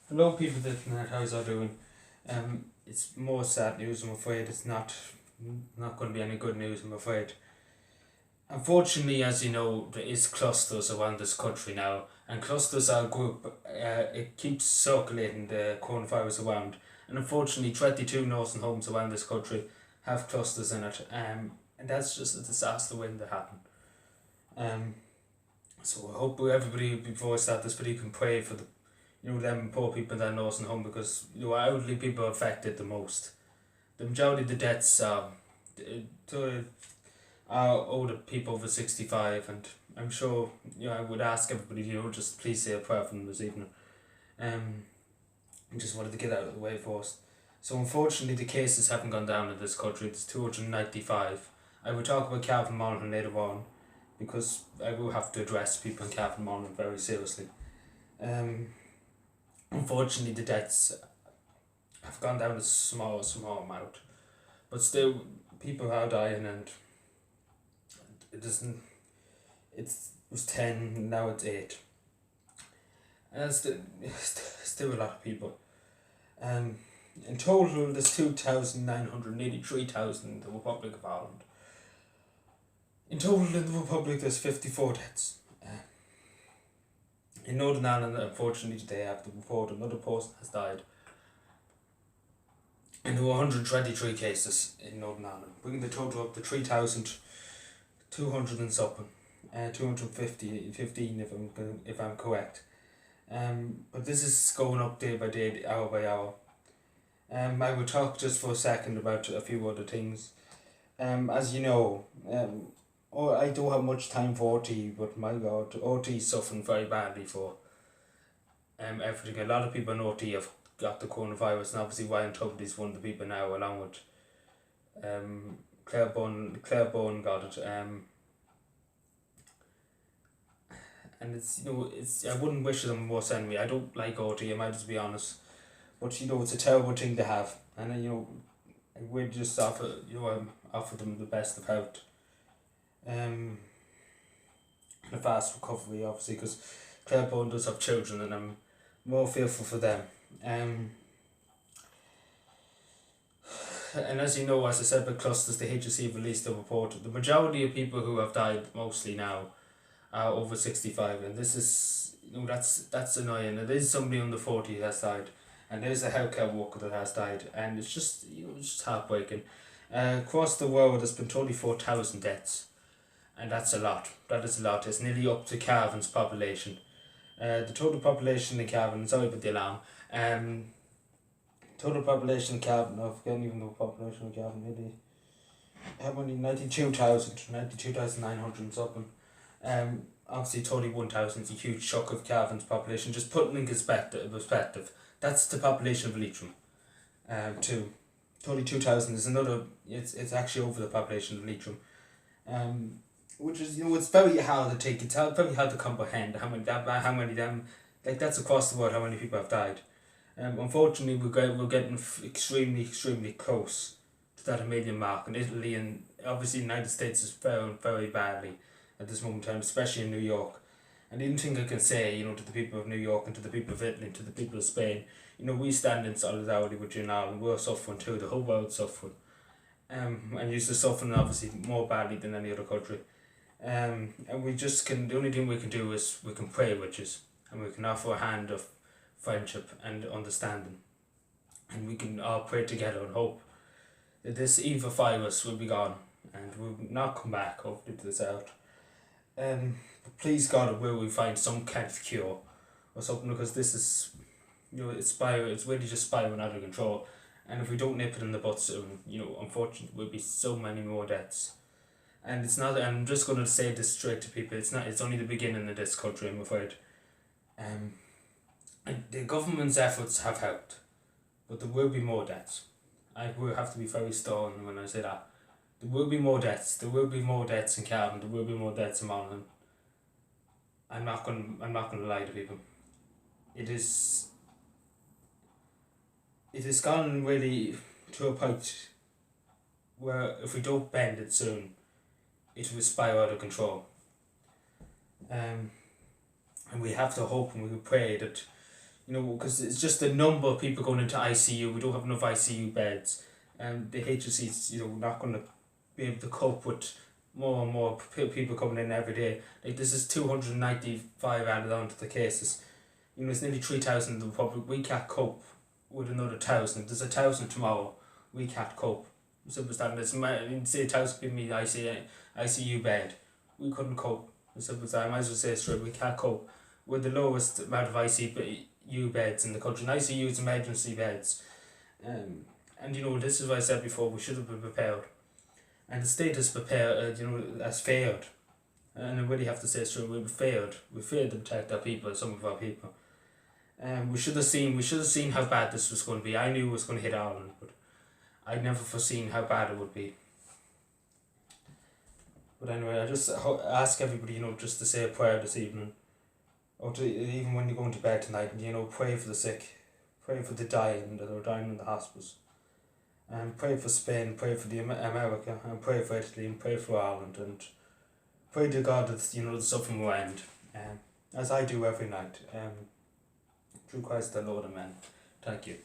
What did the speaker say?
Hello, people that how's are doing? It's more sad news. I'm afraid it's not going to be any good news. I'm afraid. Unfortunately, as you know, there is clusters around this country now, and clusters are a group. It keeps circulating the coronavirus around, and unfortunately, 22 nursing homes around this country have clusters in it. And that's just a disaster waiting to happen. Um, so I hope everybody before I start this video can pray for them poor people in that nursing home because elderly people are affected the most. The majority of the deaths are older people over 65, and I'm sure I would ask everybody just please say a prayer for them this evening. I just wanted to get out of the way first. So unfortunately the cases haven't gone down in this country. It's 295. I will talk about Calvin Monaghan later on because I will have to address people in Calvin Monaghan very seriously. Unfortunately, the deaths have gone down a small amount, but still, people are dying, and it doesn't. It was 10, now it's 8, and it's still a lot of people. In total, there's 2,983,000 in the Republic of Ireland. In total, in the Republic, there's 54 deaths. In Northern Ireland, unfortunately, today I have to report another person has died. And there were 123 cases in Northern Ireland, bringing the total up to 3,200 and something. 215 if I'm correct. But this is going up day by day, hour by hour. I will talk just for a second about a few other things. As you know, I don't have much time for OT, but my God, OT is suffering very badly for everything. A lot of people in OT have got the coronavirus, and obviously Ryan Tubridy is one of the people now, along with Claire Bowen got it. And it's I wouldn't wish them worse enemy. I don't like OT, I might just be honest, but it's a terrible thing to have, and we just offer them the best of health. And a fast recovery, obviously, because Claire Bowen does have children, and I'm more fearful for them. And as you know, as I said, about clusters, the HSE released a report. The majority of people who have died mostly now are over 65, and this is that's annoying. There is somebody under 40 that has died, and there's a healthcare worker that has died, and it's just it's just heartbreaking. Across the world, there's been 24,000 deaths, and that's a lot. That is a lot. It's nearly up to Cavan's population. The total population in Cavan, sorry about the alarm. Total population in Cavan, I forget even the population of Cavan, maybe how many? 92,900 something. Obviously 31,000 is a huge chunk of Cavan's population. Just putting in perspective, that's the population of Leitrim. 32,000 is another. It's actually over the population of Leitrim. Which is it's very hard to take. It's very hard to comprehend how many of them, like that's across the world, how many people have died. Unfortunately, we're getting extremely close to that 1 million mark, and Italy and obviously the United States is very very badly at this moment in time, especially in New York. And the only thing I can say, to the people of New York and to the people of Italy and to the people of Spain, we stand in solidarity with you now, and we're suffering too. The whole world's suffering. And you're suffering obviously more badly than any other country. And we just the only thing we can do is we can pray with you, and we can offer a hand of friendship and understanding, and we can all pray together and hope that this evil virus will be gone and will not come back, hopefully, to this earth. But please God, will we find some kind of cure or something, because this is it's really just spiraling out of control, and if we don't nip it in the bud soon, unfortunately will be so many more deaths. And it's not. I'm just going to say this straight to people. It's not. It's only the beginning of this country, I'm afraid. And the government's efforts have helped, but there will be more deaths. I will have to be very stern when I say that. There will be more deaths. There will be more deaths in Cavan. There will be more deaths in Monaghan. I'm not going to lie to people. It is gone really to a point where if we don't bend it soon, it will spiral out of control. And we have to hope and we pray that You know, because it's just the number of people going into ICU. We don't have enough ICU beds, and the HSE is, you know, not going to be able to cope with more and more people coming in every day. Like, this is 295 added on to the cases. You know, it's nearly 3,000 in the Republic. We can't cope with another 1,000. There's 1,000 tomorrow. We can't cope. Simple as that. Say 1,000 give me ICU bed. We couldn't cope. Simple as that. I might as well say it straight. We can't cope with the lowest amount of ICU beds in the country. And ICU is emergency beds. And you know, this is what I said before. We should have been prepared. And the state has prepared. Has failed. And I really have to say it straight. We failed. We failed to protect our people. Some of our people. We should have seen how bad this was going to be. I knew it was going to hit Ireland, but I'd never foreseen how bad it would be. But anyway, I just ask everybody, you know, just to say a prayer this evening, or to, even when you're going to bed tonight, and, you know, pray for the sick, pray for the dying that are dying in the hospice, and pray for Spain, pray for the America, and pray for Italy, and pray for Ireland, and pray to God that, you know, the suffering will end, as I do every night. Through Christ the Lord, amen. Thank you.